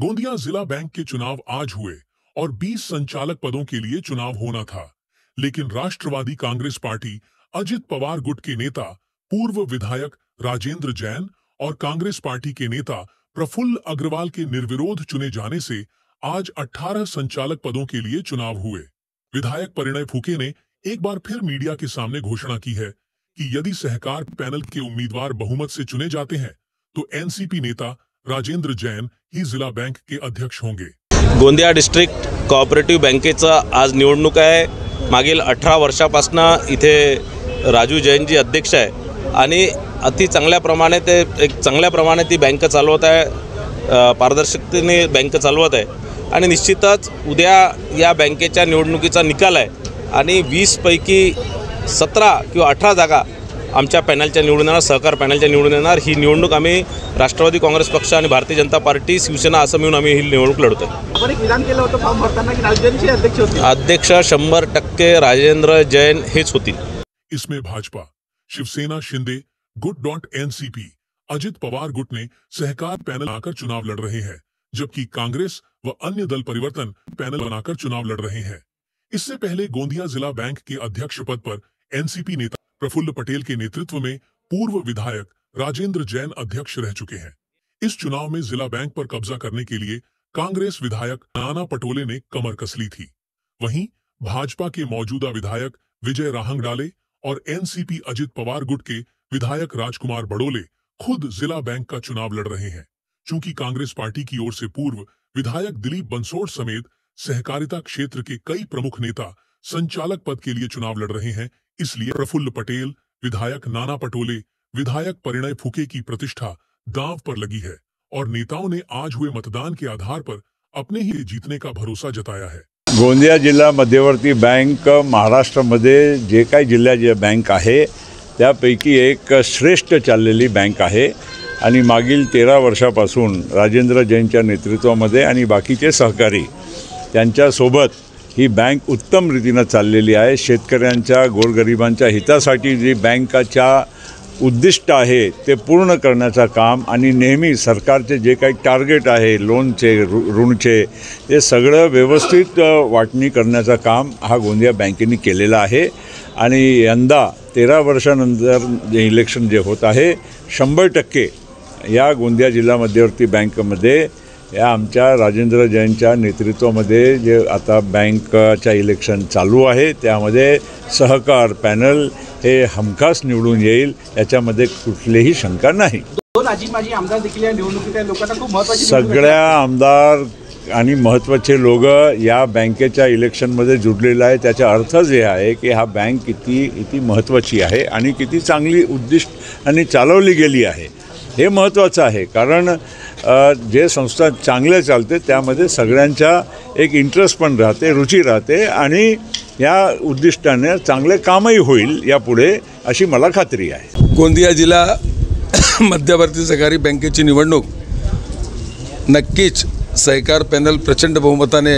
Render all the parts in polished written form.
गोंदिया जिला बैंक के चुनाव आज हुए और 20 संचालक पदों के लिए चुनाव होना था, लेकिन राष्ट्रवादी कांग्रेस पार्टी अजित पवार गुट के नेता पूर्व विधायक राजेंद्र जैन और कांग्रेस पार्टी के नेता प्रफुल्ल अग्रवाल के निर्विरोध चुने जाने से आज 18 संचालक पदों के लिए चुनाव हुए। विधायक परिणय फूके ने एक बार फिर मीडिया के सामने घोषणा की है कि यदि सहकार पैनल के उम्मीदवार बहुमत से चुने जाते हैं तो एनसीपी नेता राजेंद्र जैन ही जिला बैंक के अध्यक्ष होंगे। गोंदिया डिस्ट्रिक्ट कोऑपरेटिव्ह बँकेचं आज निवडणूक आहे। मागील 18 वर्षापासून इथे राजू जैन जी अध्यक्ष आहे आणि अति चांगल्या प्रमाणे ती बँक चालवत आहे, पारदर्शकतेने बँक चालवत आहे आणि निश्चितच उद्या या बँकेच्या निवडणुकीचा निकाल आहे आणि 20 पैकी 17 किंवा 18 जागा आमच्या पॅनलच्या निवडून येणार, सहकार पॅनलच्या निवडून येणार। ही निवडणूक आम्ही राष्ट्रवादी काँग्रेस पक्ष आणि भारतीय जनता पार्टी, शिवसेना असं मिळून आम्ही ही निवडणूक लढतोय। आपण एक विधान केलं होतं फॉर्म भरताना की राजेंद्र जैन अध्यक्ष होते। अध्यक्ष 100% राजेंद्र जैन हेच होतील। इसमें भाजपा, शिवसेना शिंदे गुट एनसीपी, अजित पवार गुट ने सहकार पैनल बनाकर चुनाव लड़ रहे हैं, जबकि कांग्रेस व अन्य दल परिवर्तन पैनल बनाकर चुनाव लड़ रहे हैं। इससे पहले गोंदिया जिला बैंक के अध्यक्ष पद पर एनसीपी नेता प्रफुल्ल पटेल के नेतृत्व में पूर्व विधायक राजेंद्र जैन अध्यक्ष रह चुके हैं। इस चुनाव में जिला बैंक पर कब्जा करने के लिए कांग्रेस विधायक नाना पटोले ने कमर कस ली थी। वहीं भाजपा के मौजूदा विधायक विजय राहंगडाले और एनसीपी अजित पवार गुट के विधायक राजकुमार बड़ोले खुद जिला बैंक का चुनाव लड़ रहे हैं। चूंकि कांग्रेस पार्टी की ओर से पूर्व विधायक दिलीप बंसोड़ समेत सहकारिता क्षेत्र के कई प्रमुख नेता संचालक पद के लिए चुनाव लड़ रहे हैं, इसलिए प्रफुल्ल पटेल, विधायक नाना पटोले, विधायक परिणय फूके की प्रतिष्ठा दांव पर लगी है और नेताओं ने आज हुए मतदान के आधार पर अपने ही जीतने का भरोसा जताया है। गोंदिया जिल्हा मध्यवर्ती बँक महाराष्ट्रामध्ये जे काही जिल्हा बँक आहे त्यापैकी एक श्रेष्ठ चाललेली बँक आहे आणि मागील 13 वर्षापासून राजेंद्र जैनच्या नेतृत्वामध्ये आणि बाकीचे सहकारी त्यांच्यासोबत ही बँक उत्तम रीतीने चाललेली आहे। शेतकऱ्यांच्या गोरगरिबांच्या हितासाठी जी बँकेच्या उद्दिष्ट आहे ते पूर्ण करण्याचं काम आणि नेहमी सरकारचे जे काही टार्गेट आहे लोनचे ऋणचे ते सगळं व्यवस्थित वाटणी करण्याचं काम हा गोंदिया बँकेने केलेलं आहे आणि यंदा 13 वर्षानंतर इलेक्शन जे होत आहे 100% या गोंदिया जिल्हा मध्यवर्ती बँकेमध्ये या आमच्या राजेंद्र जैनच्या नेतृत्वामध्ये जे आता बँकच्या इलेक्शन चालू आहे त्यामध्ये सहकार पॅनल हे हमखास निवडून येईल, याच्यामध्ये कुठलीही शंका नाही। दोन आजी आमदार देखील या निवडणुकीच्या लोकांना खूप महत्त्वाची सगळ्या आमदार आणि महत्त्वाचे लोक या बँकेच्या इलेक्शनमध्ये जुडलेले आहे। त्याचा अर्थ जे आहे की हा बँक किती महत्त्वाची आहे आणि किती चांगली उद्दिष्ट आणि चालवली गेली आहे हे महत्त्वाचं आहे। कारण जे संस्था चांगले चालते त्यामध्ये सगळ्यांचा एक इंटरेस्ट पण राहते, रुची राहते आणि या उद्दिष्टाने चांगले कामही होईल यापुढे अशी मला खात्री आहे। गोंदिया जिल्हा मध्यवर्ती सहकारी बँकेची निवडणूक नक्कीच सहकार पॅनल प्रचंड बहुमताने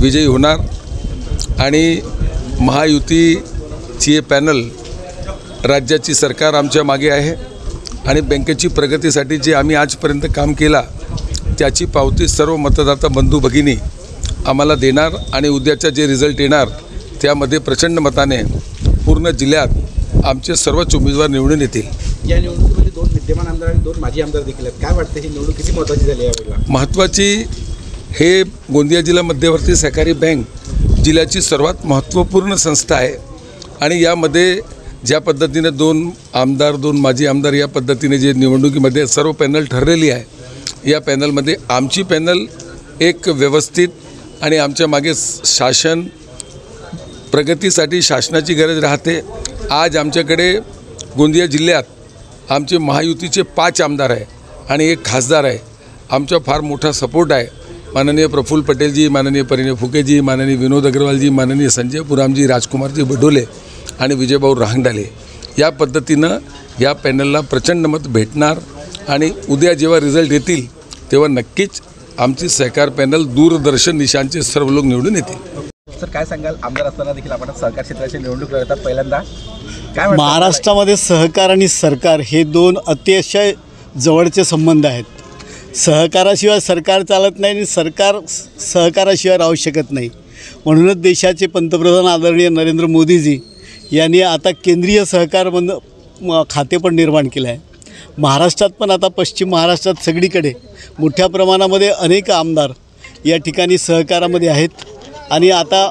विजयी होणार आणि महायुतीची पॅनल राज्याची सरकार आमच्या मागे आहे आणि बँकेची प्रगतीसाठी जे आम्ही आजपर्यंत काम केला त्याची पावती सर्व मतदाता बंधू भगिनी आम्हाला देणार आणि उद्याचा जे रिझल्ट येणार त्यामध्ये प्रचंड मताने पूर्ण जिल्ह्यात आमचे सर्वच उमेदवार निवडून येतील। या निवडणुकीमध्ये 2 विद्यमान आमदार आणि 2 माजी आमदार देखील आहेत। काय वाटतं ही निवडणूक किती महत्त्वाची झाली यावेळेला? महत्त्वाची हे गोंदिया जिल्हा मध्यवर्ती सहकारी बँक जिल्ह्याची सर्वात महत्त्वपूर्ण संस्था आहे आणि यामध्ये ज्या पद्धतीने 2 आमदार 2 माजी आमदार या पद्धतीने जे निवडणुकीमध्ये सर्व पॅनल ठरलेली आहे, या पॅनलमध्ये आमची पॅनल एक व्यवस्थित आणि आमच्या मागे शासन प्रगतीसाठी शासनाची गरज राहते। आज आमच्याकडे गोंदिया जिल्ह्यात आमचे महायुतीचे 5 आमदार आहे आणि 1 खासदार आहे। आमचा फार मोठा सपोर्ट आहे। माननीय प्रफुल्ल पटेलजी, माननीय परिणय फुकेजी, माननीय विनोद अग्रवालजी, माननीय संजय पुरामजी, राजकुमारजी बडोले आणि विजयभाऊ राहंगडाले या पद्धतीनं या पॅनलला प्रचंड मत भेटणार आणि उद्या जेव्हा रिझल्ट येतील तेव्हा नक्कीच आमची सहकार पॅनल दूरदर्शन निशांचे सर्व लोक निवडून येतील। सर काय सांगाल, आमदार असताना देखील आपण सहकार क्षेत्राची निवडणूक लढतात पहिल्यांदा, काय महाराष्ट्रामध्ये सहकार आणि सरकार हे 2 अतिशय जवळचे संबंध आहेत। सहकाराशिवाय सरकार चालत नाही आणि सरकार सहकाराशिवाय राहू शकत नाही. म्हणूनच देशाचे पंतप्रधान आदरणीय नरेंद्र मोदीजी यांनी आता केंद्रीय सहकार खाते पण निर्माण केलं आहे. महाराष्ट्रात पण आता पश्चिम महाराष्ट्रात सगळीकडे मोठ्या प्रमाणामध्ये अनेक आमदार या ठिकाणी सहकारामध्ये आहेत आणि आता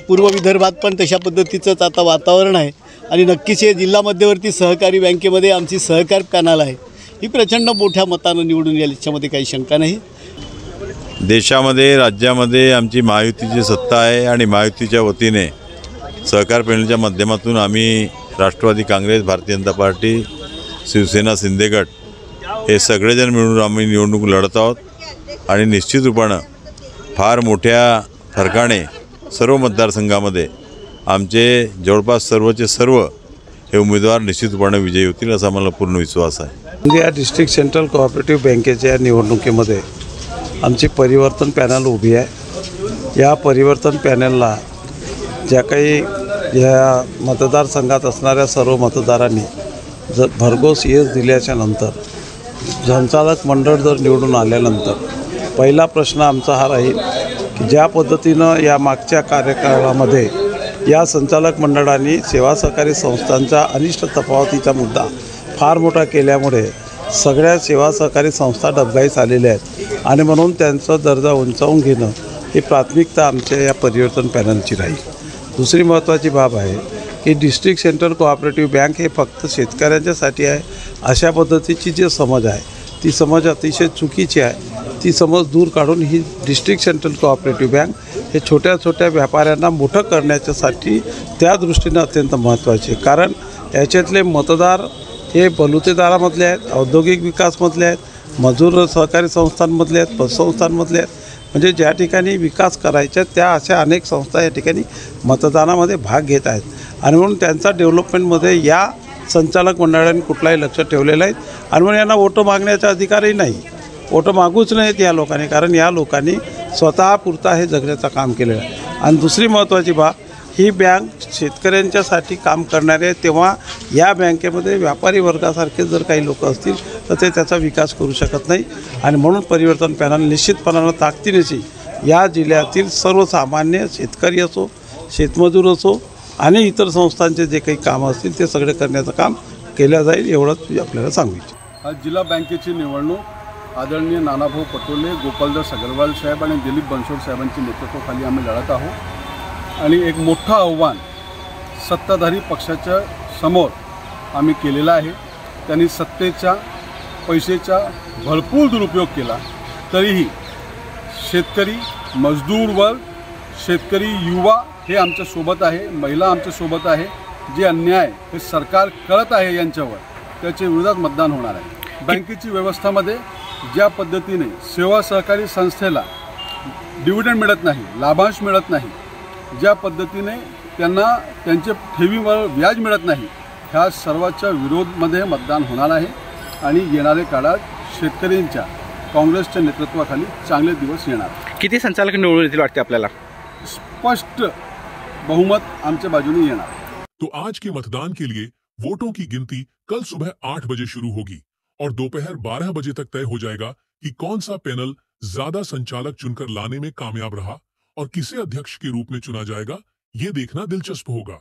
पूर्व विदर्भात पण तशा पद्धतीचंच आता वातावरण आहे. आणि नक्कीच हे जिल्हा मध्यवर्ती सहकारी बँकेमध्ये आमची सहकार पॅनल आहे ही प्रचंड मोठ्या मतानं निवडून येईल याच्यामध्ये काही शंका नाही. देशामध्ये राज्यामध्ये आमची महायुतीची सत्ता आहे आणि महायुतीच्या वतीने सहकार पॅनलच्या माध्यमातून आम्ही राष्ट्रवादी काँग्रेस, भारतीय जनता पार्टी, शिवसेना, शिंदे गट हे सगळेजण मिळून आम्ही निवडणूक लढत आहोत आणि निश्चित रूपानं फार मोठ्या फरकाने सर्व मतदारसंघामध्ये आमचे जवळपास सर्वचे सर्व हे उमेदवार निश्चित रूपाने विजयी होतील असा मला पूर्ण विश्वास आहे. या डिस्ट्रिक्ट सेंट्रल कोऑपरेटिव्ह बँकेच्या निवडणुकीमध्ये आमची परिवर्तन पॅनल उभी आहे. या परिवर्तन पॅनलला ज्या काही या मतदारसंघात असणाऱ्या सर्व मतदारांनी भरघोस यश दिल्याच्या नंतर संचालक मंडळ जर निवडून आल्यानंतर पहिला प्रश्न आमचा हा राहील की ज्या पद्धतीनं या मागच्या कार्यकाळामध्ये या संचालक मंडळांनी सेवा सहकारी संस्थांचा अनिष्ट तफावतीचा मुद्दा फार मोठा केल्यामुळे सगळ्या सेवा सहकारी संस्था डबघाईस आलेल्या आहेत आणि म्हणून त्यांचा दर्जा उंचावून घेणं ही प्राथमिकता आमच्या या परिवर्तन पॅनलची राहील. दुसरी महत्त्वाची बाब आहे की डिस्ट्रिक्ट सेंट्रल कोऑपरेटिव्ह बँक हे फक्त शेतकऱ्यांच्यासाठी आहे अशा पद्धतीची जी समज आहे ती समज अतिशय चुकीची आहे. ती समज दूर काढून ही डिस्ट्रिक्ट सेंट्रल कोऑपरेटिव्ह बँक हे छोट्या छोट्या व्यापाऱ्यांना मोठं करण्याच्यासाठी त्या दृष्टीनं अत्यंत महत्त्वाचे. कारण याच्यातले मतदार हे बलुतेदारामधले आहेत, औद्योगिक विकासमधले आहेत, मजूर सहकारी संस्थांमधले आहेत, पतसंस्थांमधले आहेत. म्हणजे ज्या ठिकाणी विकास करायच्या त्या अशा अनेक संस्था या ठिकाणी मतदानामध्ये भाग घेत आहेत आणि म्हणून त्यांचा डेव्हलपमेंटमध्ये या संचालक मंडळांनी कुठलाही लक्ष ठेवलेलं आहे आणि म्हणून यांना वोटं मागण्याचा अधिकारही नाही. वोटं मागूच नाहीत या लोकांनी, कारण या लोकांनी स्वतःपुरता हे जगण्याचं काम केलेलं आहे. आणि दुसरी महत्त्वाची बाब, ही बँक शेतकऱ्यांच्यासाठी काम करणारे आहे, तेव्हा या बँकेमध्ये व्यापारी वर्गासारखे जर काही लोक असतील तर ते त्याचा विकास करू शकत नाही. आणि म्हणून परिवर्तन पॅनल निश्चितपणानं ताकदीनेची या जिल्ह्यातील सर्वसामान्य शेतकरी असो, शेतमजूर असो आणि इतर संस्थांचे जे काही कामं असतील ते सगळे करण्याचं काम केलं जाईल एवढंच आपल्याला सांगू इच्छितो. आज जिल्हा बँकेची निवडणूक आदरणीय नानाभाऊ पटोले, गोपालदास अग्रवाल साहेब आणि दिलीप बनसोड साहेबांच्या नेतृत्वाखाली आम्ही लढत आहोत. आणि एक मोठं आव्हान सत्ताधारी पक्षाच्या समोर आम्ही केलेलं आहे. त्यांनी सत्तेच्या पैशाचा भरपूर दुरुपयोग केला तरीही शेतकरी, मजदूर वर्ग, शेतकरी, युवा हे आमच्यासोबत आहे, महिला आमच्यासोबत आहे. जे अन्याय हे सरकार करत आहे यांच्यावर त्याच्या विरोधात मतदान होणार आहे. बँकेची व्यवस्थामध्ये ज्या पद्धतीने सेवा सहकारी संस्थेला डिव्हिडंड मिळत नाही, लाभांश मिळत नाही, ज्या पद्धतीने त्यांना त्यांचे ठेवीवर व्याज मिळत नाही, ह्या सर्वाच्या विरोधामध्ये मतदान होणार आहे. आणि येणाऱ्या काळात शेतकऱ्यांच्या काँग्रेसच्या नेतृत्वाखाली चांगले दिवस येणार. किती संचालक निवडून येतील वाटते आपल्याला? स्पष्ट बहुमत आमच्या बाजूने येणार. तो आज के मतदान के लिए वोटों की गिनती कल सुबह 8 बजे शुरू होगी और दोपहर 12 बजे तक तय हो जाएगा कि कौन सा पैनल ज्यादा संचालक चुनकर लाने में कामयाब रहा और किसे अध्यक्ष के रूप में चुना जाएगा. ये देखना दिलचस्प होगा.